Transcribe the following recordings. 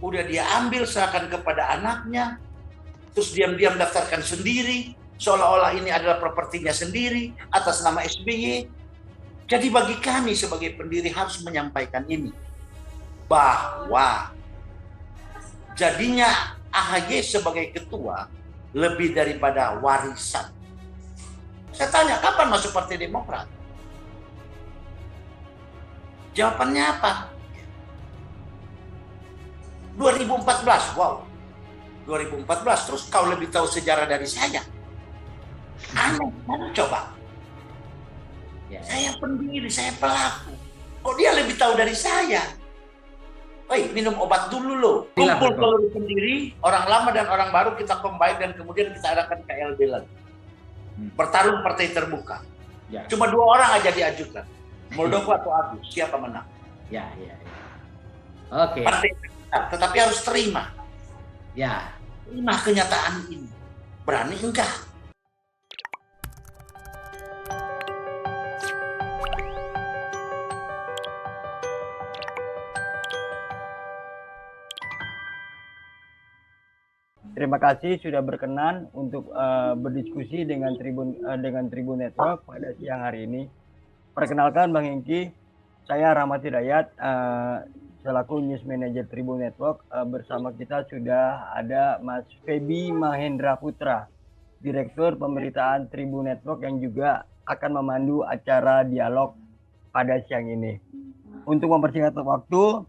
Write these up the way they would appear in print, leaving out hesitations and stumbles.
udah dia ambil serahkan kepada anaknya, terus diam-diam daftarkan sendiri, seolah-olah ini adalah propertinya sendiri atas nama SBY. Jadi bagi kami sebagai pendiri harus menyampaikan ini, bahwa jadinya AHY sebagai ketua lebih daripada warisan. Saya tanya, kapan masuk Partai Demokrat? Jawabannya apa? 2014, wow. 2014, terus kau lebih tahu sejarah dari saya. Aneh, coba. Ya. Saya pendiri, saya pelaku. Kok dia lebih tahu dari saya? Woi, minum obat dulu loh. Kumpul seluruh pendiri, orang lama dan orang baru kita combine dan kemudian kita adakan KLB lagi. Bertarung partai terbuka. Ya. Cuma 2 orang aja diajukan. Muldoko atau Agus, siapa menang? Ya. Oke. Partai terbuka, tetapi harus terima. Ya. Terima kenyataan ini. Berani enggak? Terima kasih sudah berkenan untuk berdiskusi dengan Tribun Network pada siang hari ini. Perkenalkan Bang Hengki, saya Rahmat Hidayat, selaku News Manager Tribun Network. Bersama kita sudah ada Mas Feby Mahendra Putra, Direktur Pemberitaan Tribun Network yang juga akan memandu acara dialog pada siang ini. Untuk mempersingkat waktu,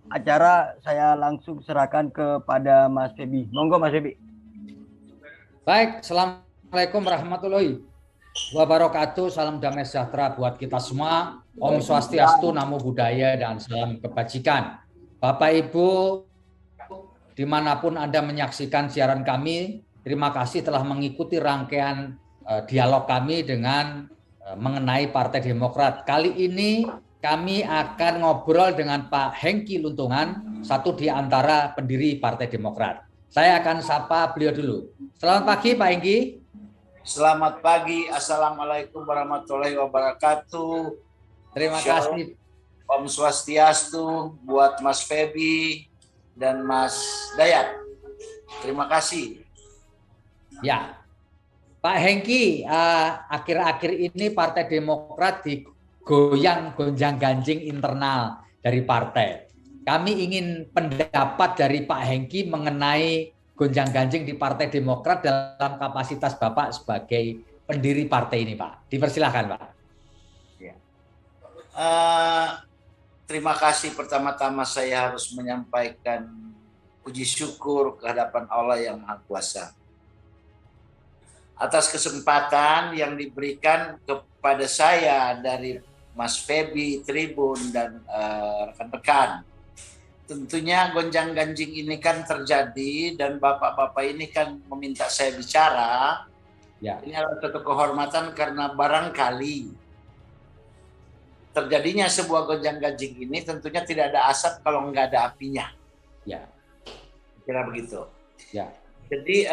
acara saya langsung serahkan kepada Mas Feby. Monggo Mas Feby. Baik, Assalamualaikum warahmatullahi wabarakatuh. Salam damai sejahtera buat kita semua. Om Swastiastu, Namo Buddhaya, dan salam kebajikan. Bapak Ibu, dimanapun Anda menyaksikan siaran kami, terima kasih telah mengikuti rangkaian dialog kami dengan mengenai Partai Demokrat. Kali ini kami akan ngobrol dengan Pak Hengki Luntungan, satu di antara pendiri Partai Demokrat. Saya akan sapa beliau dulu. Selamat pagi Pak Hengki. Selamat pagi, Assalamualaikum warahmatullahi wabarakatuh. Terima kasih. Om Swastiastu buat Mas Feby dan Mas Dayat. Terima kasih. Ya, Pak Hengki, akhir-akhir ini Partai Demokrat digoyang gonjang-ganjing internal dari partai. Kami ingin pendapat dari Pak Hengki mengenai gonjang-ganjing di Partai Demokrat dalam kapasitas Bapak sebagai pendiri partai ini, Pak. Dipersilahkan, Pak. Ya. Terima kasih. Pertama-tama saya harus menyampaikan puji syukur kehadapan Allah yang Maha Kuasa atas kesempatan yang diberikan kepada saya dari Mas Feby, Tribun, dan rekan-rekan. Tentunya gonjang-ganjing ini kan terjadi dan bapak-bapak ini kan meminta saya bicara. Ya. Ini adalah satu kehormatan karena barangkali terjadinya sebuah gonjang-ganjing ini tentunya tidak ada asap kalau nggak ada apinya. Ya. Kira begitu. Ya. Jadi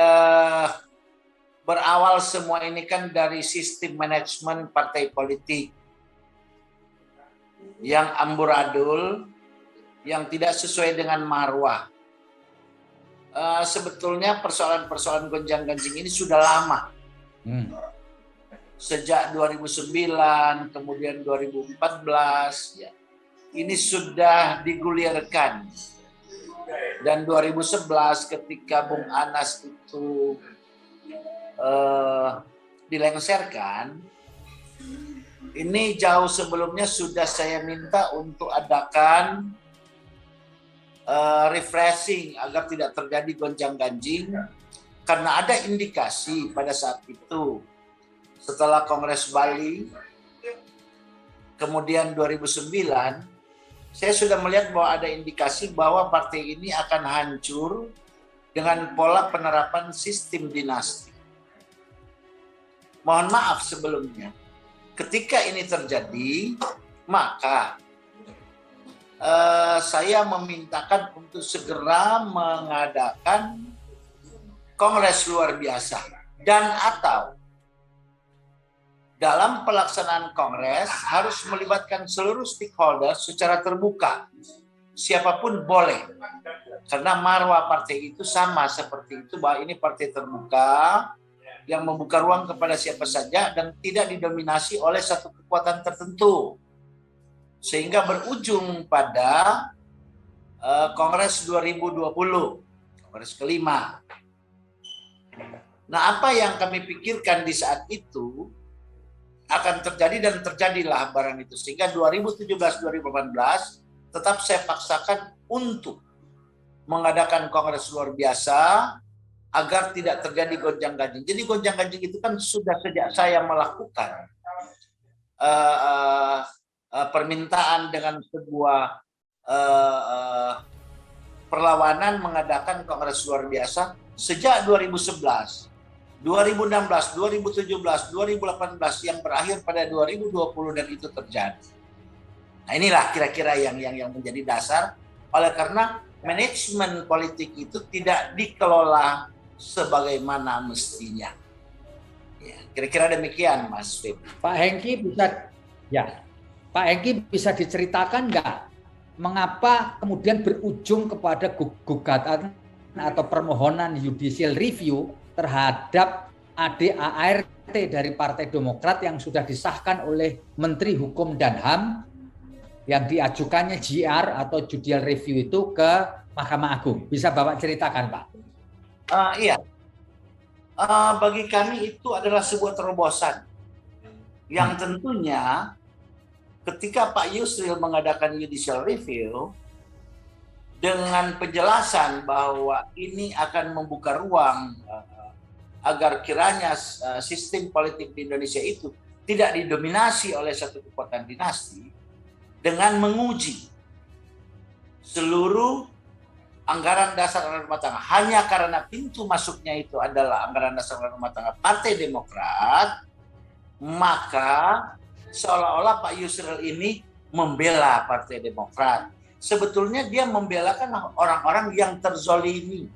berawal semua ini kan dari sistem manajemen partai politik yang amburadul, yang tidak sesuai dengan marwah. Sebetulnya persoalan-persoalan gonjang-ganjing ini sudah lama. Sejak 2009, kemudian 2014, ya. Ini sudah digulirkan. Dan 2011 ketika Bung Anas itu dilengserkan, ini jauh sebelumnya sudah saya minta untuk adakan refreshing agar tidak terjadi gonjang-ganjing, karena ada indikasi pada saat itu setelah Kongres Bali kemudian 2009 saya sudah melihat bahwa ada indikasi bahwa partai ini akan hancur dengan pola penerapan sistem dinasti. Mohon maaf sebelumnya, ketika ini terjadi maka saya memintakan untuk segera mengadakan kongres luar biasa dan atau dalam pelaksanaan kongres harus melibatkan seluruh stakeholder secara terbuka. siapapun boleh. Karena marwah partai itu sama seperti itu, bahwa ini partai terbuka yang membuka ruang kepada siapa saja dan tidak didominasi oleh satu kekuatan tertentu. Sehingga berujung pada Kongres 2020, Kongres kelima. Nah, apa yang kami pikirkan di saat itu akan terjadi dan terjadilah barang itu. Sehingga 2017-2018 tetap saya paksakan untuk mengadakan kongres luar biasa agar tidak terjadi gonjang-ganjing. Jadi gonjang-ganjing itu kan sudah sejak saya melakukan permintaan dengan sebuah perlawanan mengadakan kongres luar biasa sejak 2011, 2016, 2017, 2018 yang berakhir pada 2020 dan itu terjadi. Nah, inilah kira-kira yang menjadi dasar, oleh karena manajemen politik itu tidak dikelola sebagaimana mestinya. Ya, kira-kira demikian, Mas Febri. Pak Hengki bisa diceritakan nggak mengapa kemudian berujung kepada gugatan atau permohonan judicial review terhadap ADART dari Partai Demokrat yang sudah disahkan oleh Menteri Hukum dan HAM, yang diajukannya JR atau judicial review itu ke Mahkamah Agung. Bisa Bapak ceritakan, Pak? Iya. Bagi kami itu adalah sebuah terobosan yang tentunya ketika Pak Yusril mengadakan judicial review dengan penjelasan bahwa ini akan membuka ruang agar kiranya sistem politik di Indonesia itu tidak didominasi oleh satu kekuatan dinasti, dengan menguji seluruh anggaran dasar rumah tangga hanya karena pintu masuknya itu adalah anggaran dasar rumah tangga Partai Demokrat, maka seolah-olah Pak Yusril ini membela Partai Demokrat. Sebetulnya dia membelakan orang-orang yang terzolimi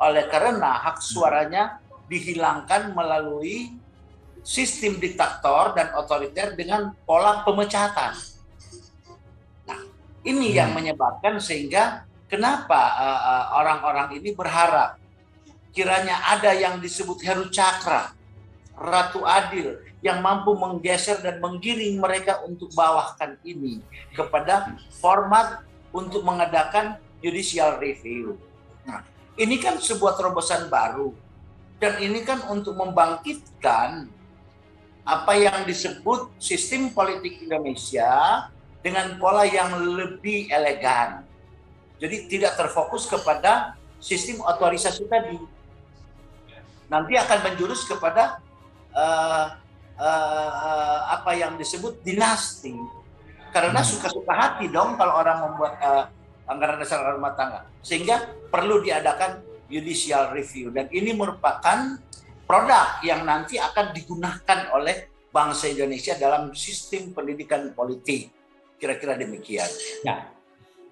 oleh karena hak suaranya dihilangkan melalui sistem diktator dan otoriter dengan pola pemecatan. Ini yang menyebabkan sehingga kenapa orang-orang ini berharap kiranya ada yang disebut Heru Cakra, Ratu Adil, yang mampu menggeser dan menggiring mereka untuk bawahkan ini kepada format untuk mengadakan judicial review. Nah, ini kan sebuah terobosan baru dan ini kan untuk membangkitkan apa yang disebut sistem politik Indonesia dengan pola yang lebih elegan. Jadi tidak terfokus kepada sistem otorisasi tadi. Nanti akan menjurus kepada apa yang disebut dinasti. Karena suka-suka hati dong kalau orang membuat anggaran dasar rumah tangga. Sehingga perlu diadakan judicial review. Dan ini merupakan produk yang nanti akan digunakan oleh bangsa Indonesia dalam sistem pendidikan politik. Kira-kira demikian. Ya.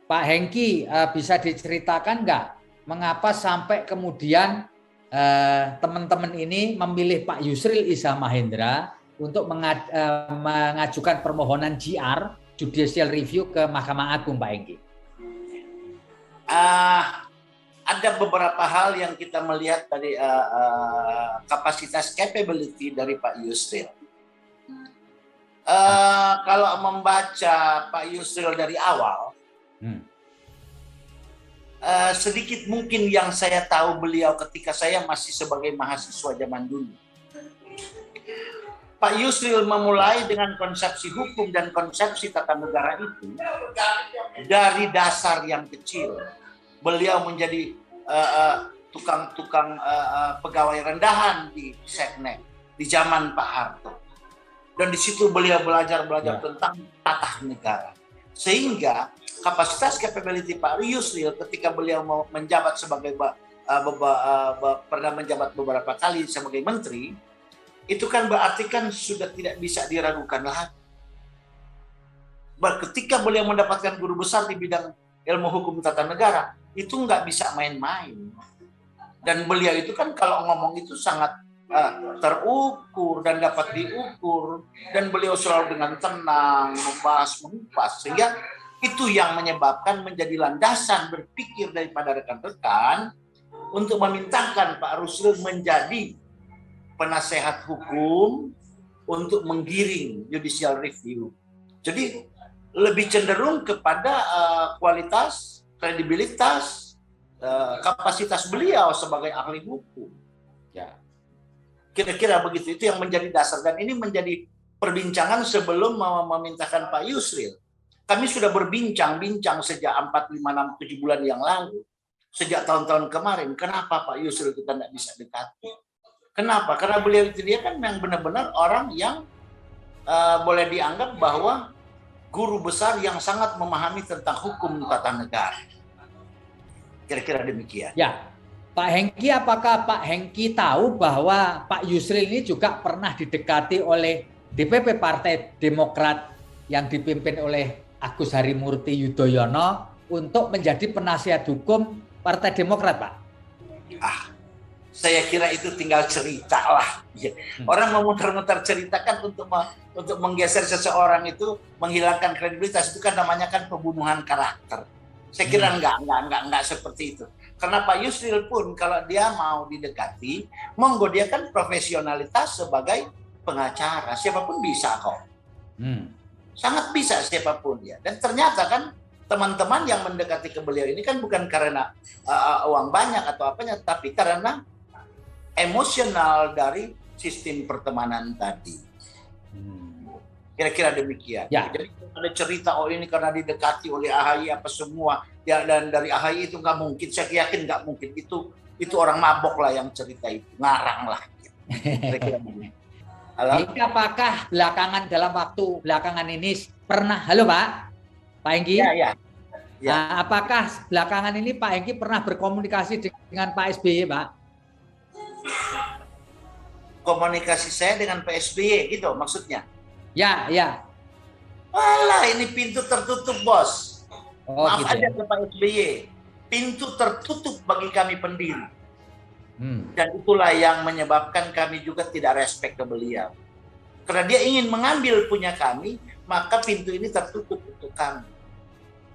Pak Hengki, bisa diceritakan nggak mengapa sampai kemudian teman-teman ini memilih Pak Yusril Iza Mahendra untuk mengajukan permohonan JR, Judicial Review, ke Mahkamah Agung, Pak Hengki? Ada beberapa hal yang kita melihat dari kapasitas capability dari Pak Yusril. Kalau membaca Pak Yusril dari awal, sedikit mungkin yang saya tahu beliau ketika saya masih sebagai mahasiswa zaman dulu. Pak Yusril memulai dengan konsepsi hukum dan konsepsi tata negara itu dari dasar yang kecil. Beliau menjadi tukang pegawai rendahan di Seknek di zaman Pak Harto. Dan di situ beliau belajar tentang tata negara. Sehingga kapasitas capability Pak Yusril ketika beliau mau menjabat sebagai pernah menjabat beberapa kali sebagai menteri, itu kan berarti kan sudah tidak bisa diragukan lagi. Ketika beliau mendapatkan guru besar di bidang ilmu hukum tata negara, itu nggak bisa main-main. Dan beliau itu kan kalau ngomong itu sangat terukur dan dapat diukur, dan beliau selalu dengan tenang mengupas, sehingga Itu yang menyebabkan menjadi landasan berpikir daripada rekan-rekan untuk memintakan Pak Rusril menjadi penasehat hukum untuk menggiring judicial review. Jadi lebih cenderung kepada kualitas, kredibilitas, kapasitas beliau sebagai ahli hukum. Ya. Kira-kira begitu, itu yang menjadi dasar, dan ini menjadi perbincangan sebelum memintakan Pak Yusril. Kami sudah berbincang-bincang sejak 4, 5, 6, 7 bulan yang lalu. Sejak tahun-tahun kemarin, kenapa Pak Yusril kita tidak bisa dekati? Kenapa? Karena beliau itu dia kan yang benar-benar orang yang boleh dianggap bahwa guru besar yang sangat memahami tentang hukum tata negara. Kira-kira demikian. Ya, Pak Hengki, apakah Pak Hengki tahu bahwa Pak Yusril ini juga pernah didekati oleh DPP Partai Demokrat yang dipimpin oleh Agus Harimurti Yudhoyono untuk menjadi penasihat hukum Partai Demokrat, Pak? Saya kira itu tinggal cerita lah. Orang memutar-mutar cerita kan untuk menggeser seseorang itu, menghilangkan kredibilitas, itu kan namanya kan pembunuhan karakter. Saya kira enggak seperti itu. Karena Pak Yusril pun kalau dia mau didekati, monggo, dia kan profesionalitas sebagai pengacara, siapapun bisa kok. Sangat bisa siapapun ya. Dan ternyata kan teman-teman yang mendekati ke beliau ini kan bukan karena uang banyak atau apanya, tapi karena emosional dari sistem pertemanan tadi. Kira-kira demikian. Ya. Jadi ada cerita ini karena didekati oleh AHY apa semua ya, dan dari AHY itu nggak mungkin. Saya yakin nggak mungkin, itu orang mabok lah yang cerita itu, ngarang lah. Kira-kira begitu. Halo? Apakah dalam waktu belakangan ini pernah, halo Pak Hengki? Ya. Nah, apakah belakangan ini Pak Hengki pernah berkomunikasi dengan Pak SBY, Pak? Komunikasi saya dengan Pak SBY gitu maksudnya? Ya. Alah, ini pintu tertutup, Bos. Maaf gitu aja ke Pak SBY. Pintu tertutup bagi kami pendiri. Dan itulah yang menyebabkan kami juga tidak respect ke beliau. Karena dia ingin mengambil punya kami, maka pintu ini tertutup untuk kami.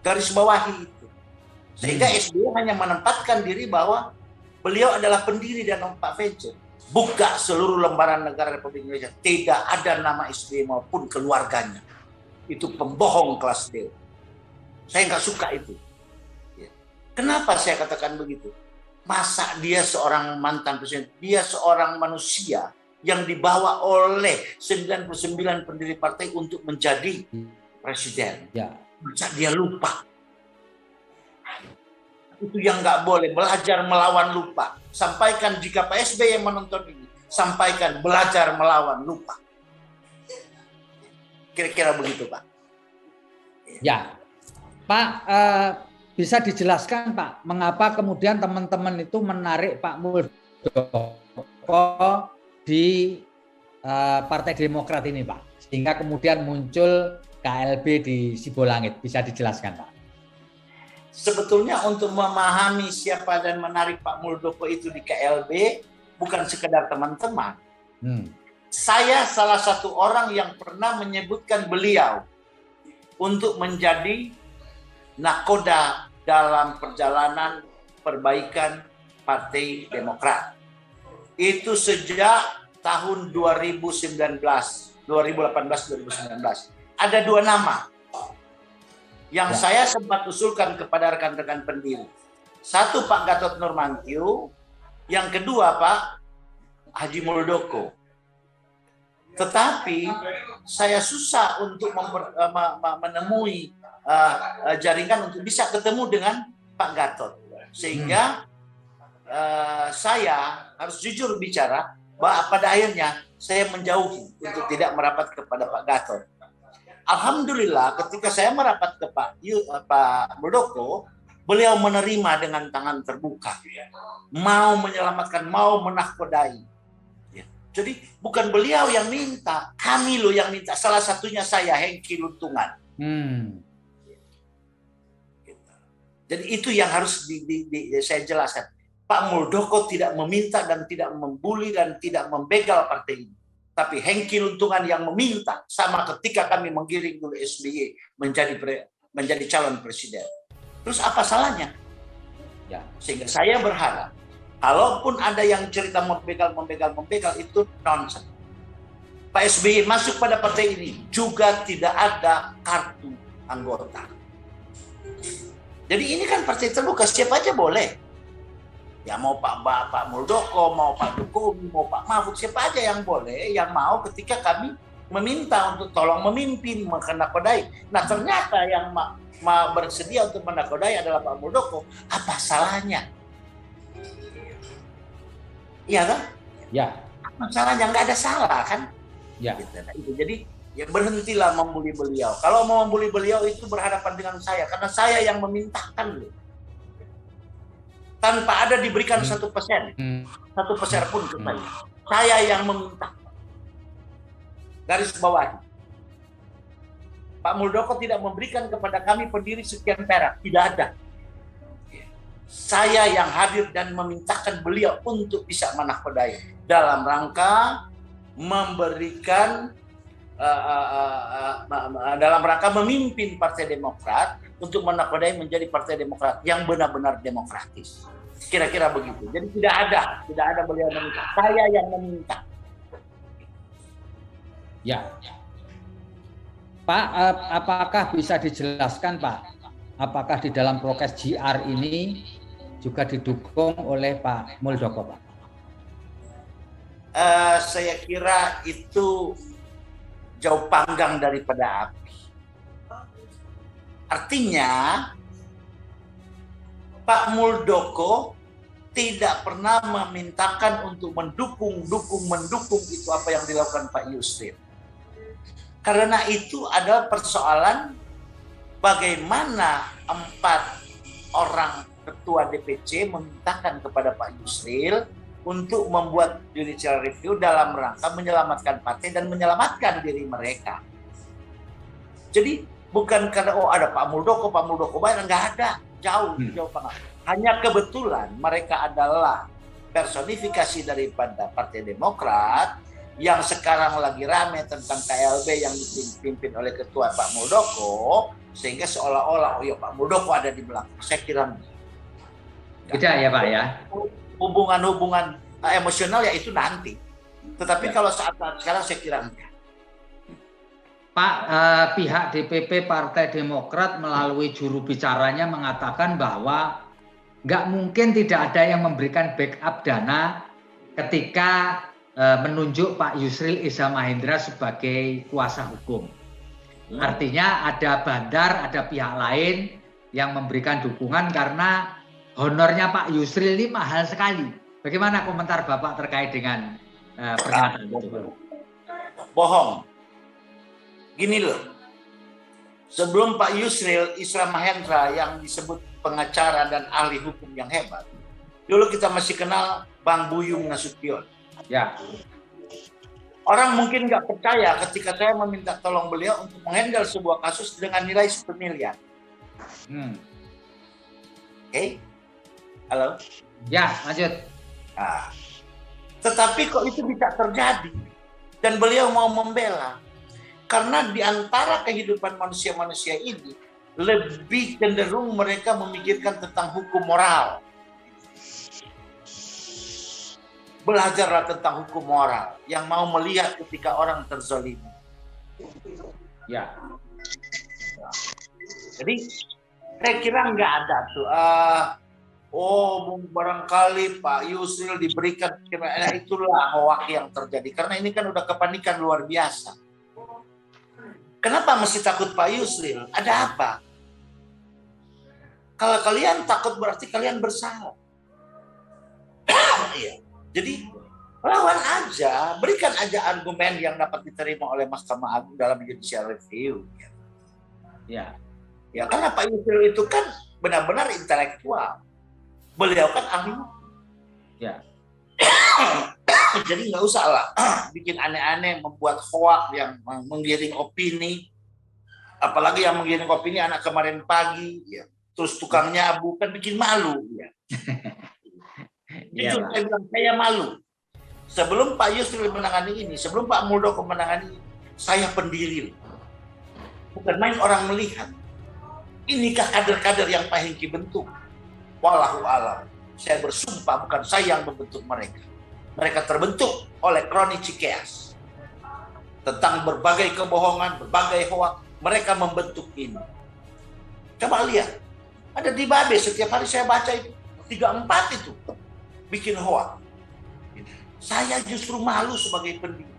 Garis bawahi itu. Sehingga SBY hanya menempatkan diri bahwa beliau adalah pendiri dan Pak Venture. Buka seluruh lembaran negara Republik Indonesia. Tidak ada nama SBY maupun keluarganya. Itu pembohong kelas D. Saya nggak suka itu. Kenapa saya katakan begitu? Masa dia seorang mantan presiden, dia seorang manusia yang dibawa oleh 99 pendiri partai untuk menjadi presiden. Ya. Masa dia lupa? Itu yang nggak boleh, belajar melawan lupa. Sampaikan jika Pak SBY yang menonton ini, sampaikan belajar melawan lupa. Kira-kira begitu, Pak. Ya, Pak, bisa dijelaskan Pak, mengapa kemudian teman-teman itu menarik Pak Muldoko di Partai Demokrat ini, Pak, sehingga kemudian muncul KLB di Sibolangit. Bisa dijelaskan, Pak? Sebetulnya untuk memahami siapa dan menarik Pak Muldoko itu di KLB bukan sekedar teman-teman. Saya salah satu orang yang pernah menyebutkan beliau untuk menjadi nakoda dalam perjalanan perbaikan Partai Demokrat. Itu sejak tahun 2018, 2019. Ada 2 nama yang saya sempat usulkan kepada rekan-rekan pendiri. Satu Pak Gatot Nurmantio, yang kedua Pak Haji Muldoko. Tetapi saya susah untuk menemui jaringan untuk bisa ketemu dengan Pak Gatot. Sehingga saya harus jujur bicara bahwa pada akhirnya saya menjauhi untuk tidak merapat kepada Pak Gatot. Alhamdulillah ketika saya merapat ke Pak Muldoko, beliau menerima dengan tangan terbuka. Mau menyelamatkan, mau menahkodai. Jadi bukan beliau yang minta, kami loh yang minta. Salah satunya saya, Hengki Luntungan. Jadi itu yang harus saya jelaskan. Pak Muldoko tidak meminta dan tidak membuli dan tidak membegal partai ini. Tapi Hengki Luntungan yang meminta, sama ketika kami menggiring dulu SBY menjadi menjadi calon presiden. Terus apa salahnya? Ya. Sehingga saya berharap, kalaupun ada yang cerita membegal itu nonsense. Pak SBY masuk pada partai ini juga tidak ada kartu anggota. Jadi ini kan partai terbuka, siapa aja boleh. Ya mau Pak Muldoko, mau Pak Jokowi, mau Pak Mahfud, siapa aja yang boleh, yang mau ketika kami meminta untuk tolong memimpin, menakodai. Nah ternyata yang bersedia untuk menakodai adalah Pak Muldoko. Apa salahnya? Iya kan? Ya. Apa salahnya? Nggak ada salah kan? Ya. Gitu. Jadi ya berhentilah membuli beliau. Kalau mau membuli beliau itu berhadapan dengan saya, karena saya yang memintakan loh. Tanpa ada diberikan 1%, 1% pun ke saya. Saya yang meminta. Garis bawah. Pak Muldoko tidak memberikan kepada kami pendiri sekian perak, tidak ada. Saya yang hadir dan memintakan beliau untuk bisa menakodai dalam rangka memberikan dalam rangka memimpin Partai Demokrat untuk menakodai menjadi Partai Demokrat yang benar-benar demokratis. Kira-kira begitu. Jadi tidak ada beliau meminta. Saya yang meminta. Ya. Pak, apakah bisa dijelaskan Pak, apakah di dalam prokes JR ini juga didukung oleh Pak Muldoko Pak? Saya kira itu jauh panggang daripada api. Artinya Pak Muldoko tidak pernah memintakan untuk mendukung itu apa yang dilakukan Pak Yusril. Karena itu adalah persoalan bagaimana 4 orang ketua DPC memintakan kepada Pak Yusril untuk membuat judicial review dalam rangka menyelamatkan partai dan menyelamatkan diri mereka. Jadi bukan karena ada Pak Muldoko banyak, nggak ada, jauh banget. Hanya kebetulan mereka adalah personifikasi daripada Partai Demokrat yang sekarang lagi rame tentang KLB yang dipimpin oleh ketua Pak Muldoko, sehingga seolah-olah Pak Muldoko ada di belakang. Saya kira tidak ya Pak ya. Hubungan emosional ya itu nanti. Tetapi kalau saat sekarang saya kira enggak. Pak, pihak DPP Partai Demokrat melalui juru bicaranya mengatakan bahwa nggak mungkin tidak ada yang memberikan backup dana ketika menunjuk Pak Yusril Iza Mahendra sebagai kuasa hukum. Artinya ada bandar, ada pihak lain yang memberikan dukungan karena honornya Pak Yusril ini mahal sekali. Bagaimana komentar Bapak terkait dengan pernyataan itu? Bohong. Gini loh, sebelum Pak Yusril Iza Mahendra yang disebut pengacara dan ahli hukum yang hebat, dulu kita masih kenal Bang Buyung Nasution. Ya. Orang mungkin nggak percaya ketika saya meminta tolong beliau untuk menghandle sebuah kasus dengan nilai 1 miliar. Oke? Halo? Ya, lanjut. Nah, tetapi kok itu bisa terjadi? Dan beliau mau membela. Karena di antara kehidupan manusia-manusia ini, lebih cenderung mereka memikirkan tentang hukum moral. Belajarlah tentang hukum moral yang mau melihat ketika orang terzalimi. Ya. Jadi saya kira nggak ada tuh. Barangkali Pak Yusril diberikan, kira itulah hoak yang terjadi. Karena ini kan udah kepanikan luar biasa. Kenapa mesti takut Pak Yusril? Ada apa? Kalau kalian takut berarti kalian bersalah. Iya. Jadi lawan aja, berikan aja argumen yang dapat diterima oleh Mahkamah Agung dalam judicial review. Ya, karena Pak Yusril itu kan benar-benar intelektual. Beliau kan ahli. Ya. Jadi nggak usah lah bikin aneh-aneh, membuat hoak yang menggiring opini. Apalagi yang menggiring opini anak kemarin pagi, ya. Terus tukang nyabu kan bikin malu. Ya. Jujur saya bilang, saya malu. Sebelum Pak Yusril menangani ini, sebelum Pak Muldoko menangani ini, saya pendiri. Bukan main orang melihat. Inikah kader-kader yang Pak Hengki bentuk? Wallahu alam. Saya bersumpah bukan saya yang membentuk mereka. Mereka terbentuk oleh Kroni Cikeas. Tentang berbagai kebohongan, berbagai hoak, mereka membentuk ini. Coba lihat, ada di Babe, setiap hari saya baca itu, 3-4 itu bikin hoak. Saya justru malu sebagai pendiri.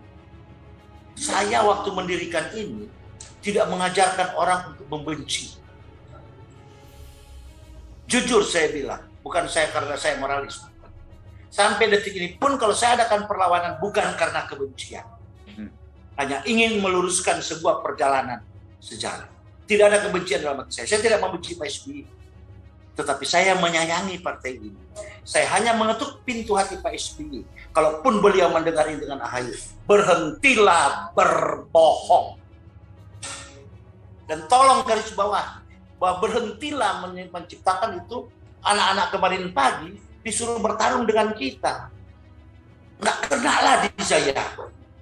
Saya waktu mendirikan ini tidak mengajarkan orang untuk membenci. Jujur saya bilang, bukan saya karena saya moralis. Sampai detik ini pun kalau saya adakan perlawanan bukan karena kebencian. Hanya ingin meluruskan sebuah perjalanan sejarah. Tidak ada kebencian dalam hati saya. Saya tidak membenci Pak SBY. Tetapi saya menyayangi partai ini. Saya hanya mengetuk pintu hati Pak SBY. Kalaupun beliau mendengar ini dengan AHY, berhentilah berbohong. Dan tolong garis bawah, bahwa berhentilah menciptakan itu anak-anak kemarin pagi disuruh bertarung dengan kita. Nggak kenalah di saya.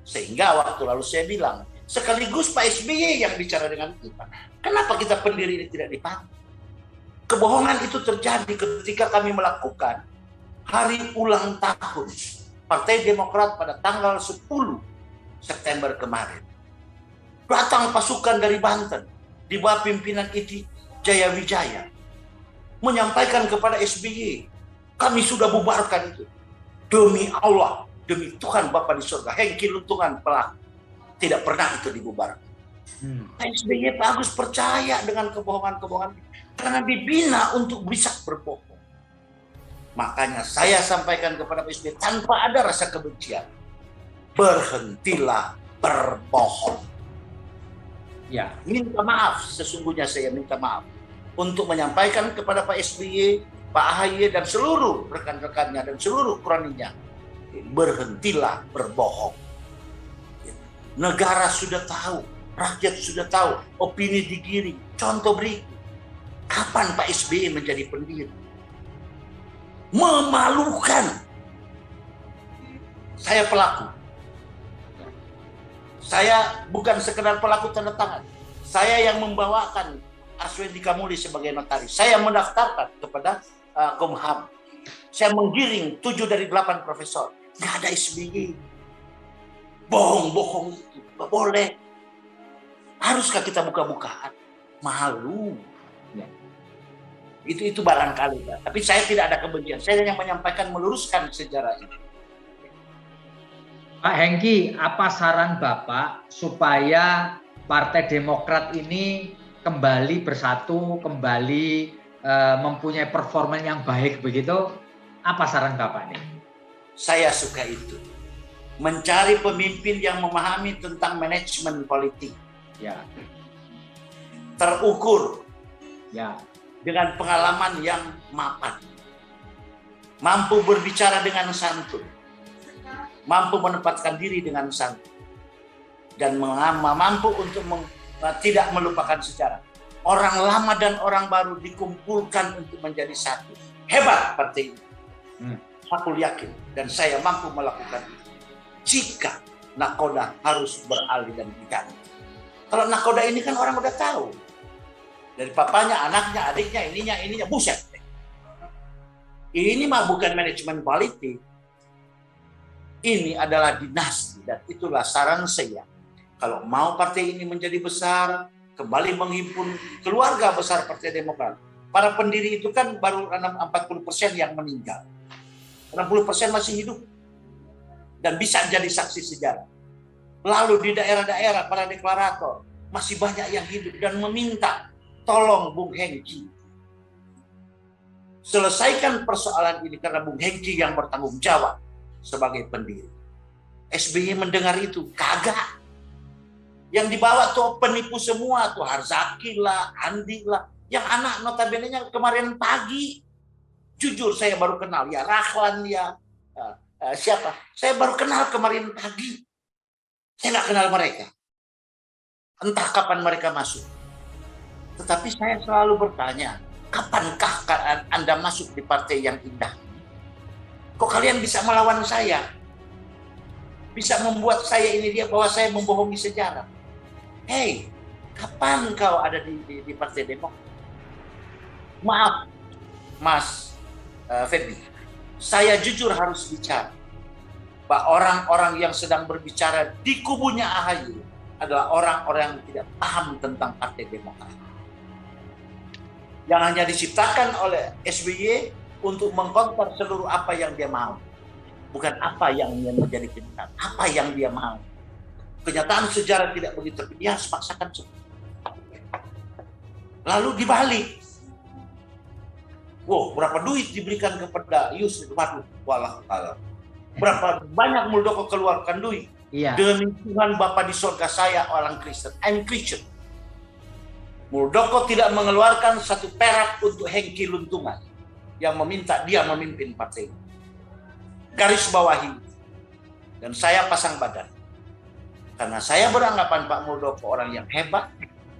Sehingga waktu lalu saya bilang, sekaligus Pak SBY yang bicara dengan kita. Kenapa kita pendiri ini tidak dipanggil? Kebohongan itu terjadi ketika kami melakukan hari ulang tahun Partai Demokrat pada tanggal 10 September kemarin. Datang pasukan dari Banten di bawah pimpinan Iti Jaya Wijaya menyampaikan kepada SBY, kami sudah bubarkan itu. Demi Allah, demi Tuhan Bapa di surga, Hengki Luntungan pelaku. Tidak pernah itu dibubarkan. SBY bagus percaya dengan kebohongan-kebohongan karena dibina untuk bisa berbohong. Makanya saya sampaikan kepada Pak SBY tanpa ada rasa kebencian, berhentilah berbohong. Ya, Minta maaf, sesungguhnya saya minta maaf untuk menyampaikan kepada Pak SBY, Pak AHY dan seluruh rekan-rekannya dan seluruh kroninya, berhentilah berbohong. Negara sudah tahu, rakyat sudah tahu, opini digiring. Contoh berikut, kapan Pak SBY menjadi pendiri? Memalukan. Saya pelaku. Saya bukan sekedar pelaku tanda tangan. Saya yang membawakan Arswendi Kamuli sebagai notaris. Saya mendaftarkan kepada Kumham. Saya menggiring 7 dari 8 profesor. Nggak ada SBY. Bohong-bohong itu nggak boleh. Haruskah kita buka-bukaan? Malu. Ya. Itu barangkali. Pak. Tapi saya tidak ada kebencian. Saya hanya menyampaikan, meluruskan sejarah ini. Pak Hengki, apa saran Bapak supaya Partai Demokrat ini kembali bersatu, kembali mempunyai performa yang baik begitu? Apa saran Bapak nih? Saya suka itu. Mencari pemimpin yang memahami tentang manajemen politik. Ya. Terukur. Ya. Dengan pengalaman yang mapan. Mampu berbicara dengan santun. Mampu menempatkan diri dengan santun. Dan mampu untuk tidak melupakan sejarah. Orang lama dan orang baru dikumpulkan untuk menjadi satu. Hebat partai ini. Aku yakin dan saya mampu melakukan itu. Jika nakoda harus beralih dan diganti. Kalau nakoda ini kan orang udah tahu. Dari papanya, anaknya, adiknya, ininya, buset. Ini mah bukan manajemen politik. Ini adalah dinasti dan itulah saran saya. Kalau mau partai ini menjadi besar, kembali menghimpun keluarga besar Partai Demokrat. Para pendiri itu kan baru 40% yang meninggal. 60% masih hidup. Dan bisa jadi saksi sejarah. Lalu di daerah-daerah para deklarator masih banyak yang hidup dan meminta tolong Bung Hengki. Selesaikan persoalan ini karena Bung Hengki yang bertanggung jawab sebagai pendiri. SBY mendengar itu, kagak. Yang dibawa tuh penipu semua tuh, Harzaki lah, Andi lah. Yang anak notabene-nya kemarin pagi. Jujur saya baru kenal, ya Rahlan ya. Siapa? Saya baru kenal kemarin pagi. Saya nggak kenal mereka. Entah kapan mereka masuk. Tetapi saya selalu bertanya, kapankah Anda masuk di partai yang indah ini? Kok kalian bisa melawan saya? Bisa membuat saya ini dia bahwa saya membohongi sejarah. Hei, kapan kau ada di Partai Demokrat? Maaf, Mas Febri, saya jujur harus bicara bahwa orang-orang yang sedang berbicara di kubunya AHY adalah orang-orang yang tidak paham tentang Partai Demokrat. Yang hanya diciptakan oleh SBY untuk mengkonter seluruh apa yang dia mau. Bukan apa yang menjadi kenyataan, apa yang dia mau. Kenyataan sejarah tidak begitu, dia harus paksakan. Lalu dibalik. Wow, berapa duit diberikan kepada Yusuf? Waduh, walah. Berapa banyak Muldoko keluarkan duit. Iya. Demi Tuhan Bapa di surga, saya orang Kristen. I'm Christian. Muldoko tidak mengeluarkan satu perak untuk Hengki Luntungan yang meminta dia memimpin partai. Garis bawahi. Dan saya pasang badan. Karena saya beranggapan Pak Muldoko orang yang hebat,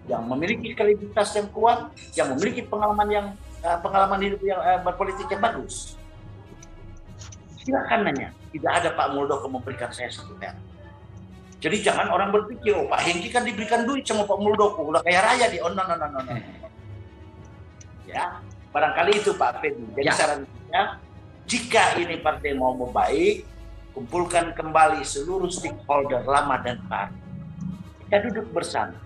yang memiliki kredibilitas yang kuat, yang memiliki pengalaman hidup yang berpolitik yang bagus. Silakan nanya. Tidak ada Pak Muldoko memberikan saya satu perak. Jadi jangan orang berpikir, oh Pak Hengki kan diberikan duit sama Pak Muldoko, udah kaya raya dia. Oh no. Ya, barangkali itu Pak Febri. Jadi saran saya, jika ini partai mau membaik, kumpulkan kembali seluruh stakeholder lama dan baru. Kita duduk bersama.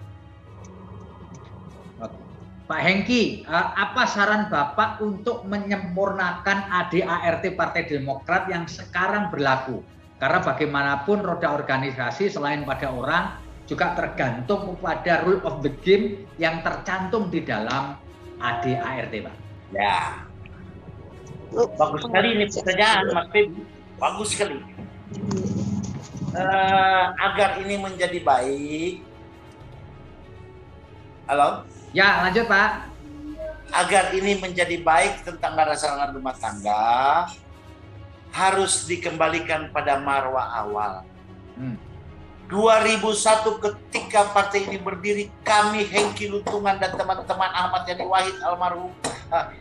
Pak Hengki, apa saran Bapak untuk menyempurnakan ADART Partai Demokrat yang sekarang berlaku? Karena bagaimanapun roda organisasi selain pada orang juga tergantung pada rule of the game yang tercantum di dalam ADART, Pak. Ya, bagus sekali ini pertanyaan Mas Febri. Bagus sekali. Agar ini menjadi baik. Halo? Ya, lanjut Pak. Agar ini menjadi baik tentang dasar rumah tangga, harus dikembalikan pada marwah awal. 2001 ketika partai ini berdiri, kami Hengki Luntungan dan teman-teman Ahmad Yani Wahid almarhum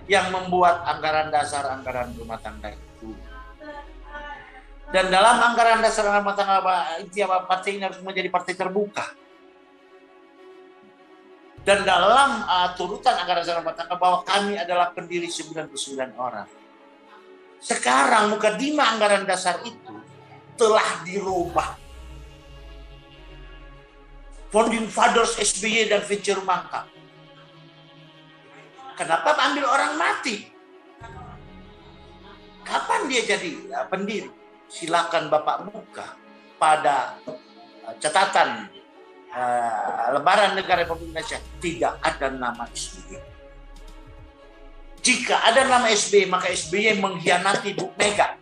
yang membuat anggaran dasar anggaran rumah tangga itu. Dan dalam anggaran dasar rumah tangga partai ini harus menjadi partai terbuka. Dan dalam turutan anggaran dasar rumah tangga bahwa kami adalah pendiri 99 orang. Sekarang mukadimah anggaran dasar itu telah dirubah. Founding Fathers SBY dan VC Rumangka. Kenapa ambil orang mati? Kapan dia jadi pendiri? Silakan Bapak buka pada catatan Lembaran Negara Republik Indonesia, tidak ada nama SBY. Jika ada nama SBY, maka SBY mengkhianati Bu Mega.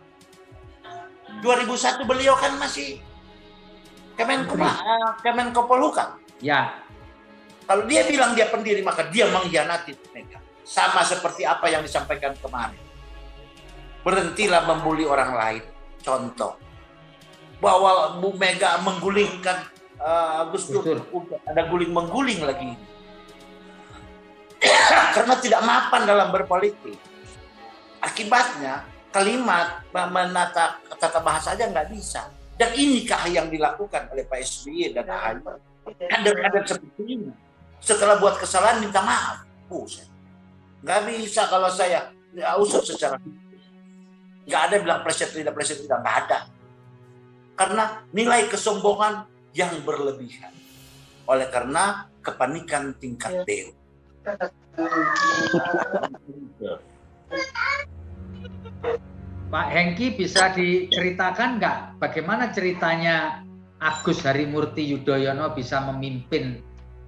2001 beliau kan masih Kemenko Polhukam. Ya. Kalau dia bilang dia pendiri, maka dia mengkhianati Bu Mega. Sama seperti apa yang disampaikan kemarin. Berhentilah membuli orang lain. Contoh, bahwa Bu Mega menggulingkan Gus Dur, ada guling-mengguling lagi. Karena tidak mapan dalam berpolitik. Akibatnya kalimat menata tata bahasa aja nggak bisa. Dan inikah yang dilakukan oleh Pak SBY dan AHY. Kader-kader seperti ini. Setelah buat kesalahan minta maaf. Nggak bisa kalau saya usut secara nggak ada bilang pleset tidak, nggak ada. Karena nilai kesombongan yang berlebihan. Oleh karena kepanikan tingkat dewa. Pak Hengki, bisa diceritakan nggak bagaimana ceritanya Agus Harimurti Yudhoyono bisa memimpin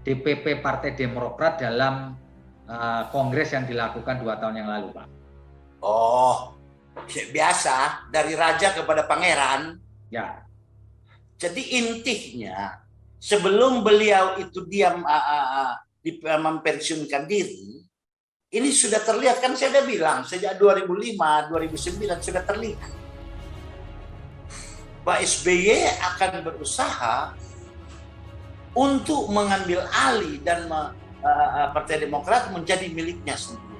DPP Partai Demokrat dalam kongres yang dilakukan 2 tahun yang lalu, Pak? Oh, biasa dari raja kepada pangeran. Ya. Jadi intinya sebelum beliau itu mempensiunkan diri, ini sudah terlihat, kan saya sudah bilang sejak 2005, 2009 sudah terlihat. Pak SBY akan berusaha untuk mengambil alih dan Partai Demokrat menjadi miliknya sendiri.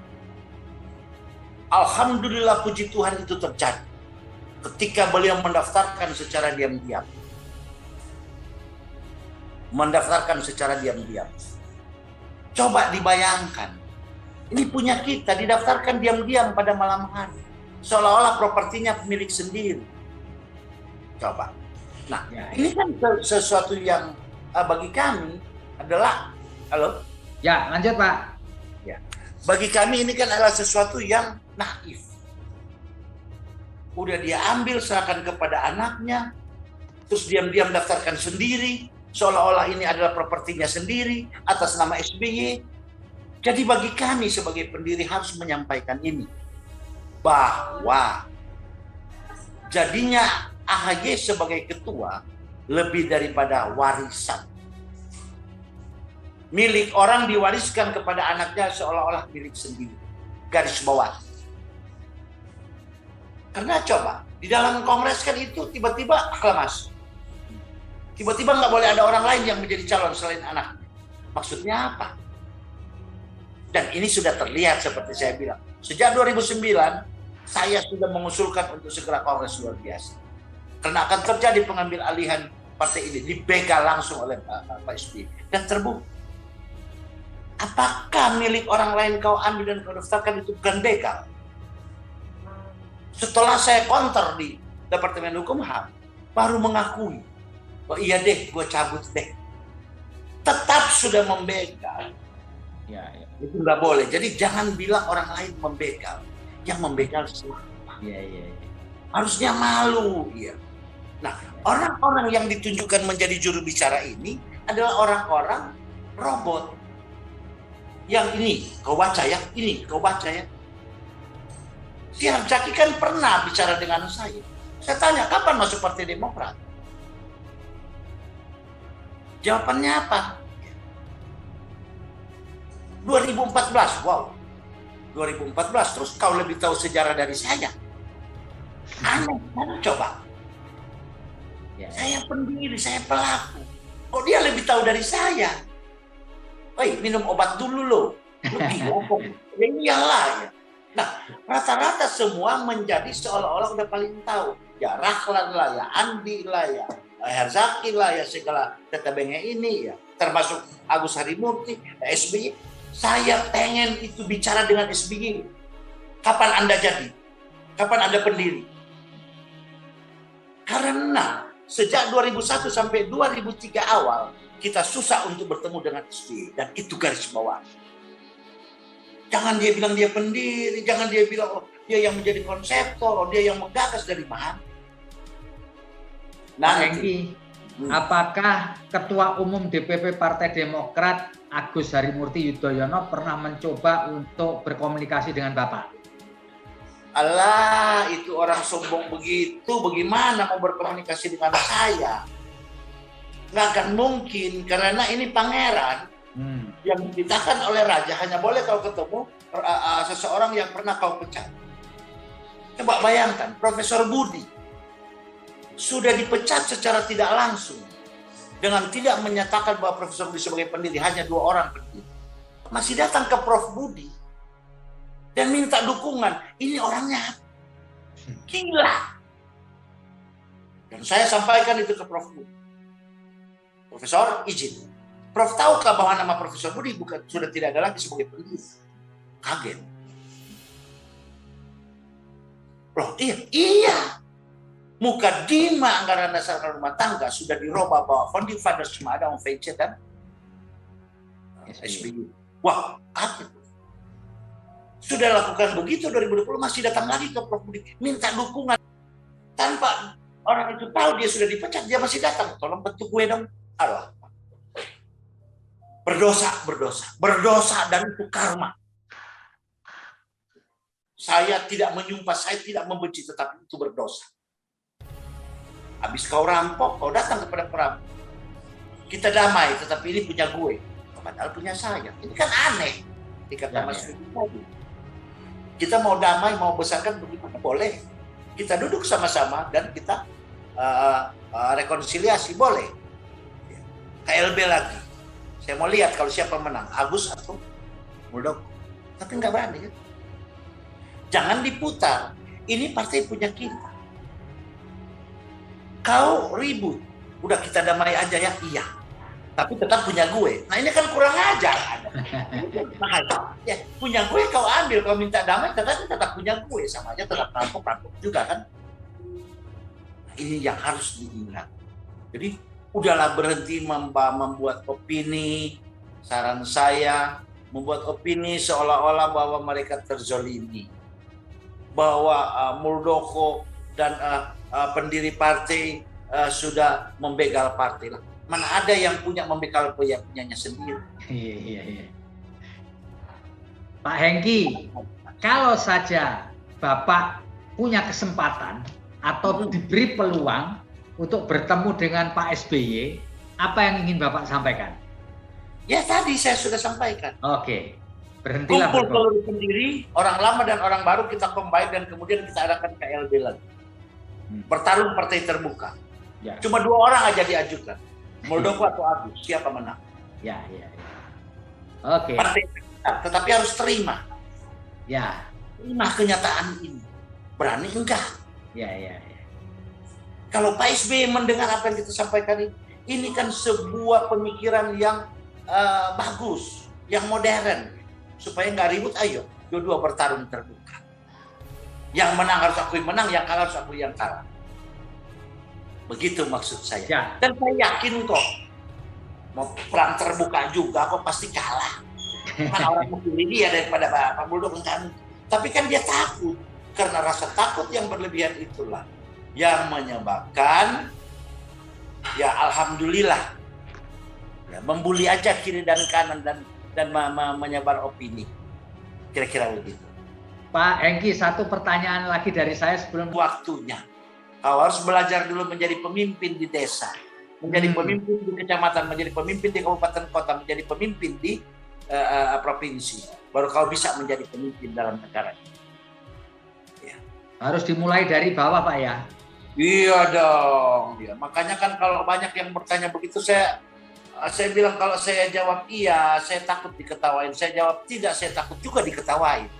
Alhamdulillah, puji Tuhan itu terjadi ketika beliau mendaftarkan secara diam-diam. Coba dibayangkan, Ini punya kita, didaftarkan diam-diam pada malam hari. Seolah-olah propertinya milik sendiri. Coba. Nah, ini kan sesuatu yang bagi kami adalah, halo? Ya, lanjut Pak. Ya. Bagi kami ini kan adalah sesuatu yang naif. Udah dia ambil, serahkan kepada anaknya, terus diam-diam daftarkan sendiri, seolah-olah ini adalah propertinya sendiri, atas nama SBY. Jadi bagi kami sebagai pendiri harus menyampaikan ini, bahwa jadinya AHY sebagai ketua lebih daripada warisan. Milik orang diwariskan kepada anaknya seolah-olah milik sendiri. Garis bawah. Karena coba, di dalam kongres kan itu tiba-tiba aklamasi. Tiba-tiba nggak boleh ada orang lain yang menjadi calon selain anaknya. Maksudnya apa? Dan ini sudah terlihat seperti saya bilang. Sejak 2009, saya sudah mengusulkan untuk segera kongres luar biasa. Karena akan terjadi pengambil alihan partai ini. Dibegal langsung oleh Pak SBY. Dan terbukti. Apakah milik orang lain kau ambil dan kau daftarkan itu bukan begal? Setelah saya counter di Departemen Hukum HAM, baru mengakui. Oh iya deh, gue cabut deh. Tetap sudah membegal. Ya. Itu nggak boleh. Jadi jangan bilang orang lain membegal. Yang membegal siapa? Ya. Harusnya malu. Ya. Nah, orang-orang yang ditunjukkan menjadi juru bicara ini adalah orang-orang robot. Yang ini kau baca ya, ini kau baca ya. Si Harjaki kan pernah bicara dengan saya. Saya tanya, kapan masuk Partai Demokrat? Jawabannya apa? 2014, wow. 2014, terus kau lebih tahu sejarah dari saya. Aneh, mana coba? Ya. Saya pendiri, saya pelaku. Kok dia lebih tahu dari saya? Woi, minum obat dulu loh. Lu gila kok. Ya iyalah ya. Nah, rata-rata semua menjadi seolah-olah udah paling tahu. Ya Rahlan lah, ya Andi lah, ya Herzaki lah, ya segala tetebengnya ini ya. Termasuk Agus Harimurti, SBY. Saya pengen itu bicara dengan SBY. Kapan Anda jadi? Kapan Anda pendiri? Karena sejak 2001 sampai 2003 awal, kita susah untuk bertemu dengan SBY. Dan itu garis bawah. Jangan dia bilang dia pendiri, jangan dia bilang oh, dia yang menjadi konseptor, oh, dia yang menggagas, dari mana. Nah, Hengki, apakah Ketua Umum DPP Partai Demokrat Agus Harimurti Yudhoyono pernah mencoba untuk berkomunikasi dengan Bapak? Alah, itu orang sombong begitu, bagaimana mau berkomunikasi dengan saya? Nggak akan mungkin, karena ini pangeran. Yang dititahkan oleh raja hanya boleh kau ketemu seseorang yang pernah kau pecat. Coba bayangkan, Profesor Budi sudah dipecat secara tidak langsung dengan tidak menyatakan bahwa Profesor Budi sebagai pendiri, hanya 2 orang pendiri. Masih datang ke Prof Budi dan minta dukungan. Ini orangnya gila. Dan saya sampaikan itu ke Prof Budi. Profesor, izin. Prof tahukah bahwa nama Profesor Budi bukan sudah tidak ada lagi sebagai pendiri? Kaget. Prof, iya. Mukadimah anggaran dasar rumah tangga sudah dirubah bahwa founding fathers cuma ada Venture dan SBY. Wah, apa itu? Sudah lakukan begitu 2020, masih datang lagi ke Prof Budi minta dukungan tanpa orang itu tahu dia sudah dipecat, dia masih datang. Tolong bentuk gue dong. Allah. Berdosa dan itu karma. Saya tidak menyumpah, saya tidak membenci, tetapi itu berdosa. Habis kau rampok, kau datang kepada perampok. Kita damai, tetapi ini punya gue. Padahal punya saya. Ini kan aneh. Dikata Mas Fidi tadi. Kita mau damai, mau besarkan, bagaimana boleh. Kita duduk sama-sama dan kita rekonsiliasi, boleh. KLB lagi. Saya mau lihat kalau siapa menang, Agus atau Muldoko. Tapi nggak berani kan? Jangan diputar. Ini partai punya kita. Kau ribut, udah kita damai aja ya, iya. Tapi tetap punya gue. Nah ini kan kurang ajar. Mahal. Ya, punya gue kau ambil, kau minta damai tetap punya gue, sama aja tetap rampok juga kan. Ini yang harus diingat. Jadi udahlah berhenti membuat opini. Saran saya, membuat opini seolah-olah bahwa mereka terzolimi, bahwa Muldoko dan pendiri partai sudah membegal partai. Mana ada yang punya membegal punyanya sendiri. Iya. Pak Hengki, kalau saja Bapak punya kesempatan atau diberi peluang untuk bertemu dengan Pak SBY, apa yang ingin Bapak sampaikan? Ya tadi saya sudah sampaikan. Oke, berhentilah. Kumpul seluruh pendiri, orang lama dan orang baru kita combine dan kemudian kita adakan KLB lagi. Bertarung partai terbuka. Ya. Cuma 2 orang aja diajukan. Muldoko atau Agus, siapa menang? Ya. Oke. Partai tetapi harus terima. Ya. Terima kenyataan ini. Berani enggak? Ya. Kalau Pak SBY mendengar apa yang kita sampaikan ini kan sebuah pemikiran yang bagus, yang modern. Supaya nggak ribut, ayo dua-dua bertarung terbuka. Yang menang harus akui menang, yang kalah harus akui yang kalah. Begitu maksud saya. Ya. Dan saya yakin kok, mau perang terbuka juga kok pasti kalah. Kan orang memilih dia daripada Pak Muldoko kan. Tapi kan dia takut. Karena rasa takut yang berlebihan itulah yang menyebabkan, ya alhamdulillah, ya, membuli aja kiri dan kanan dan menyebar opini. Kira-kira begitu. Pak Hengki, satu pertanyaan lagi dari saya sebelum waktunya. Kau harus belajar dulu menjadi pemimpin di desa, menjadi pemimpin di kecamatan, menjadi pemimpin di kabupaten kota, menjadi pemimpin di provinsi. Baru kau bisa menjadi pemimpin dalam negara ini. Ya. Harus dimulai dari bawah, Pak ya? Iya dong. Ya. Makanya kan kalau banyak yang bertanya begitu, saya bilang kalau saya jawab iya, saya takut diketawain. Saya jawab tidak, saya takut juga diketawain.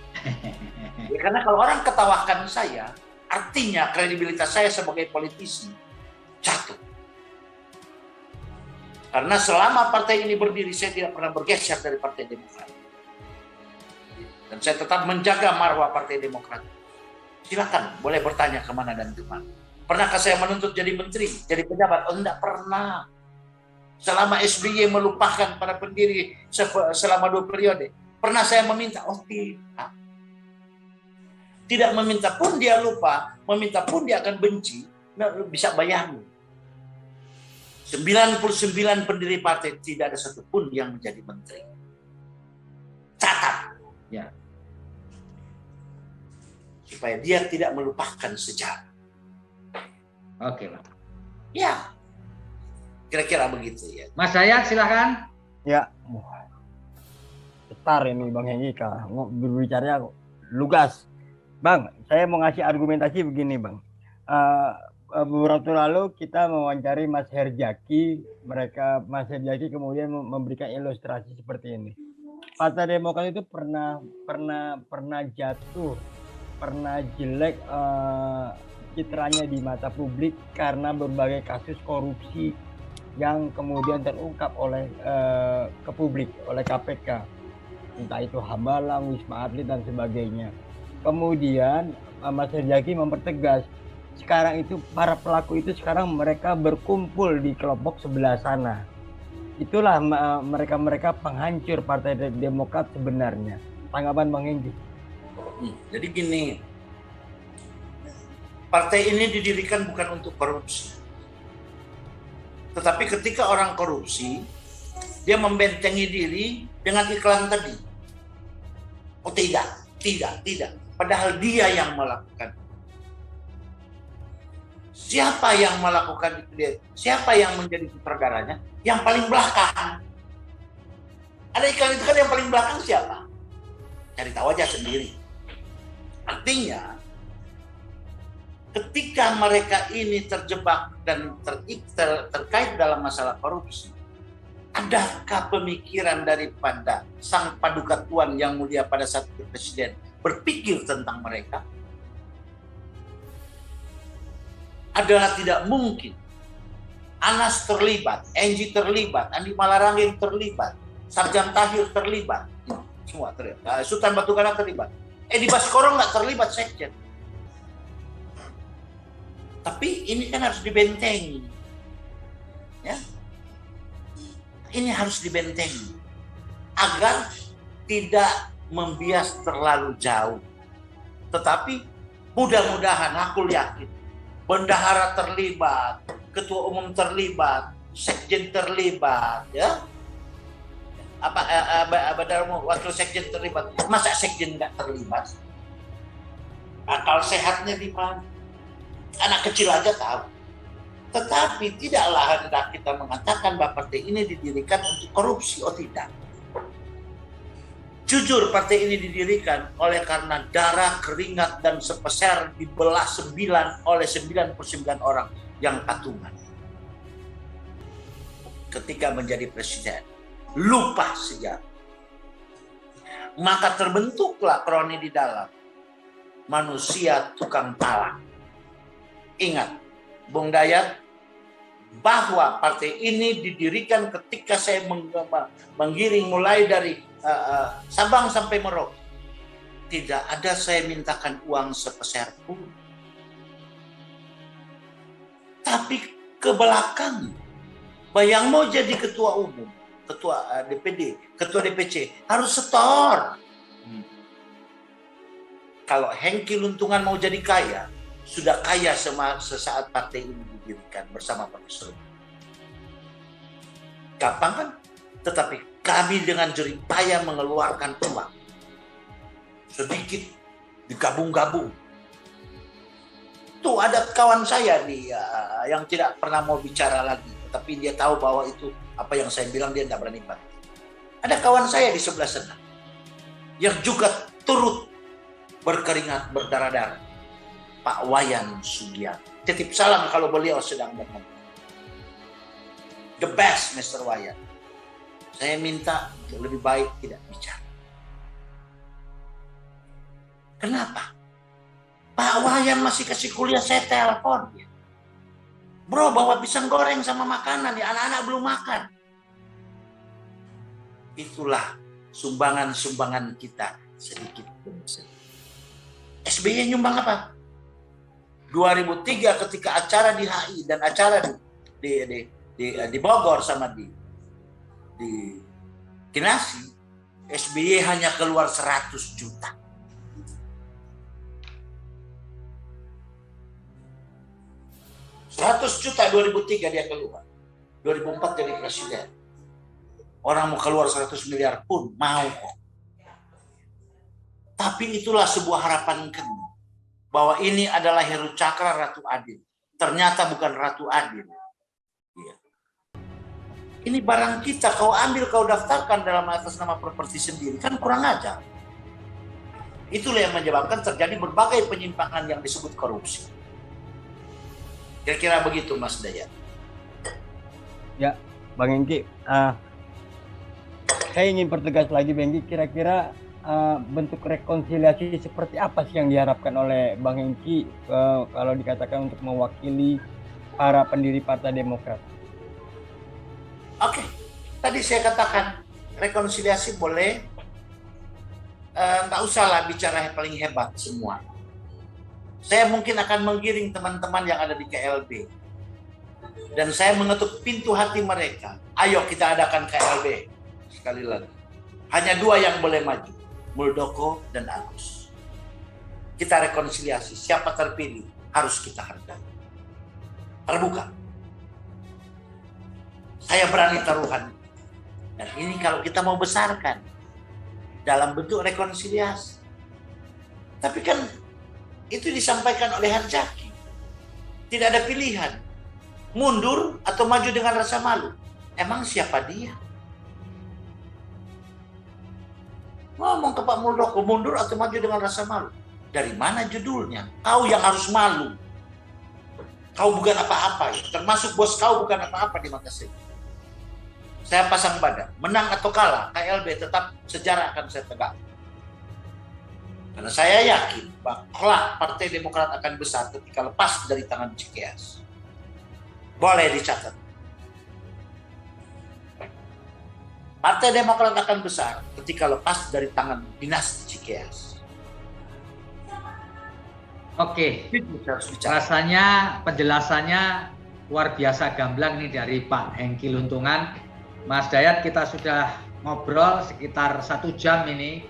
Ya, karena kalau orang ketawakan saya, artinya kredibilitas saya sebagai politisi jatuh. Karena selama partai ini berdiri, saya tidak pernah bergeser dari Partai Demokrat. Dan saya tetap menjaga marwah Partai Demokrat. Silakan, boleh bertanya kemana dan kemana. Pernahkah saya menuntut jadi menteri, jadi pejabat? Oh, enggak pernah. Selama SBY melupakan para pendiri selama 2 periode, pernah saya meminta? Oh tidak. Tidak meminta pun dia lupa, meminta pun dia akan benci. Nah, bisa bayangin. 99 pendiri partai tidak ada satupun yang menjadi menteri. Catat. Ya. Supaya dia tidak melupakan sejarah. Oke, Pak. Ya. Kira-kira begitu ya. Mas Dayat, silakan. Ya. Besar ini Bang Hengki, berbicaranya lugas. Bang, saya mau ngasih argumentasi begini, Bang. Beberapa waktu lalu kita mewawancari Mas Herzaki, Mas Herzaki kemudian memberikan ilustrasi seperti ini. Partai Demokrat itu pernah jatuh, pernah jelek citranya di mata publik karena berbagai kasus korupsi yang kemudian terungkap ke publik oleh KPK, entah itu Hambalang, Wisma Atlet dan sebagainya. Kemudian Mas Herzaki mempertegas, sekarang itu para pelaku itu sekarang mereka berkumpul di kelompok sebelah sana. Itulah mereka penghancur Partai Demokrat sebenarnya. Tanggapan Bang Hengki? Jadi gini, partai ini didirikan bukan untuk korupsi. Tetapi ketika orang korupsi, dia membentengi diri dengan iklan tadi. Oh tidak. Padahal dia yang melakukan. Siapa yang melakukan itu? Siapa yang menjadi sutradaranya? Yang paling belakang. Ada iklan itu kan yang paling belakang siapa? Cari tahu aja sendiri. Artinya, ketika mereka ini terjebak dan terkait dalam masalah korupsi, adakah pemikiran daripada sang paduka tuan yang mulia pada saat itu presiden berpikir tentang mereka? Adalah tidak mungkin. Anas terlibat, Enji terlibat, Andi Malarangeng terlibat, Sarjana Tahir terlibat, semua terlibat. Sultan Batu Gana terlibat. Edi Baskoro nggak terlibat sekjen. Tapi ini kan harus dibentengi, ya. Ini harus dibentengi agar tidak membias terlalu jauh. Tetapi mudah-mudahan aku yakin bendahara terlibat, ketua umum terlibat, sekjen terlibat, ya. Wakil sekjen terlibat. Masa sekjen nggak terlibat? Akal sehatnya di mana? Anak kecil aja tahu. Tetapi tidaklah hendak kita mengatakan bahwa partai ini didirikan untuk korupsi, oh tidak. Jujur partai ini didirikan oleh karena darah, keringat, dan sepeser dibelah 9 oleh 99 orang yang patungan. Ketika menjadi presiden, lupa sejarah. Maka terbentuklah kroni di dalam manusia tukang talak. Ingat, Bung Dayat, bahwa partai ini didirikan ketika saya menggiring mulai dari Sabang sampai Merauke. Tidak ada saya mintakan uang sepeser pun. Tapi ke belakang, bayang mau jadi ketua umum, ketua DPD, ketua DPC, harus setor. Kalau Hengki Luntungan mau jadi kaya, sudah kaya sesaat partai ini didirikan bersama Profesor. Gampang kan? Tetapi kami dengan jerih payah mengeluarkan uang. Sedikit digabung-gabung. Tuh ada kawan saya nih yang tidak pernah mau bicara lagi. Tapi dia tahu bahwa itu apa yang saya bilang dia tidak berani bantu. Ada kawan saya di sebelah sana. Yang juga turut berkeringat berdarah-darah. Pak Wayan Sugiarto. Titip salam kalau beliau sedang menonton. The best, Mr. Wayan. Saya minta lebih baik tidak bicara. Kenapa? Pak Wayan masih kasih kuliah, saya telepon. Bro, bawa pisang goreng sama makanan, ya anak-anak belum makan. Itulah sumbangan-sumbangan kita sedikit demi sedikit. SBY nyumbang apa? 2003 ketika acara di HI dan acara di Bogor sama di Kinasi, SBY hanya keluar 100 juta. Juta 2003 dia keluar. 2004 jadi presiden. Orang mau keluar 100 miliar pun mau kok. Tapi itulah sebuah harapan kami. Bahwa ini adalah Heru Cakra Ratu Adil. Ternyata bukan Ratu Adil. Ya. Ini barang kita, kau ambil, kau daftarkan dalam atas nama properti sendiri. Kan kurang ajar. Itulah yang menyebabkan terjadi berbagai penyimpangan yang disebut korupsi. Kira-kira begitu, Mas Dayat. Ya, Bang Hengki. Saya ingin pertegas lagi, Bang Hengki. Kira-kira bentuk rekonsiliasi seperti apa sih yang diharapkan oleh Bang Hengki kalau dikatakan untuk mewakili para pendiri Partai Demokrat? Oke, tadi saya katakan rekonsiliasi boleh, nggak usahlah bicara yang paling hebat semua. Saya mungkin akan menggiring teman-teman yang ada di KLB dan saya mengetuk pintu hati mereka. Ayo kita adakan KLB sekali lagi. Hanya 2 yang boleh maju. Muldoko dan Agus. Kita rekonsiliasi, siapa terpilih harus kita hargai. Terbuka. Saya berani taruhan. Dan ini kalau kita mau besarkan dalam bentuk rekonsiliasi. Tapi kan itu disampaikan oleh Harjaki. Tidak ada pilihan. Mundur atau maju dengan rasa malu. Emang siapa dia? Ngomong ke Pak Muldoko, mundur atau maju dengan rasa malu. Dari mana judulnya? Kau yang harus malu. Kau bukan apa-apa ya. Termasuk bos kau bukan apa-apa di mata saya. Saya pasang badan. Menang atau kalah, KLB tetap sejarah akan saya tegak. Karena saya yakin bahwa Partai Demokrat akan besar ketika lepas dari tangan Cikeas. Boleh dicatat. Partai Demokrat akan besar ketika lepas dari tangan dinasti Cikeas. Oke, rasanya penjelasannya luar biasa gamblang nih dari Pak Hengki Luntungan. Mas Dayat, kita sudah ngobrol sekitar 1 jam ini.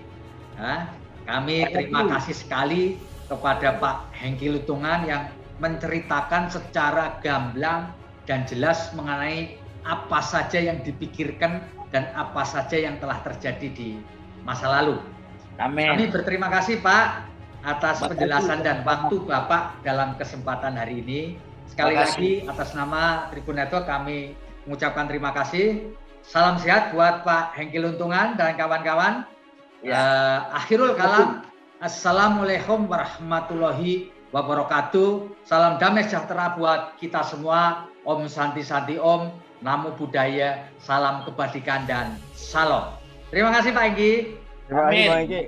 Nah, kami terima kasih sekali kepada Pak Hengki Luntungan yang menceritakan secara gamblang dan jelas mengenai apa saja yang dipikirkan dan apa saja yang telah terjadi di masa lalu. Amin. Kami berterima kasih Pak atas penjelasan dan waktu Bapak dalam kesempatan hari ini. Sekali lagi atas nama Tribun Network kami mengucapkan terima kasih. Salam sehat buat Pak Hengki Luntungan dan kawan-kawan. Akhirul kalam. Assalamualaikum warahmatullahi wabarakatuh. Salam damai sejahtera buat kita semua. Om Santi Santi Om. Namo Buddhaya. Salam kebajikan dan salam. Terima kasih Pak Hengki. Terima kasih Pak Hengki.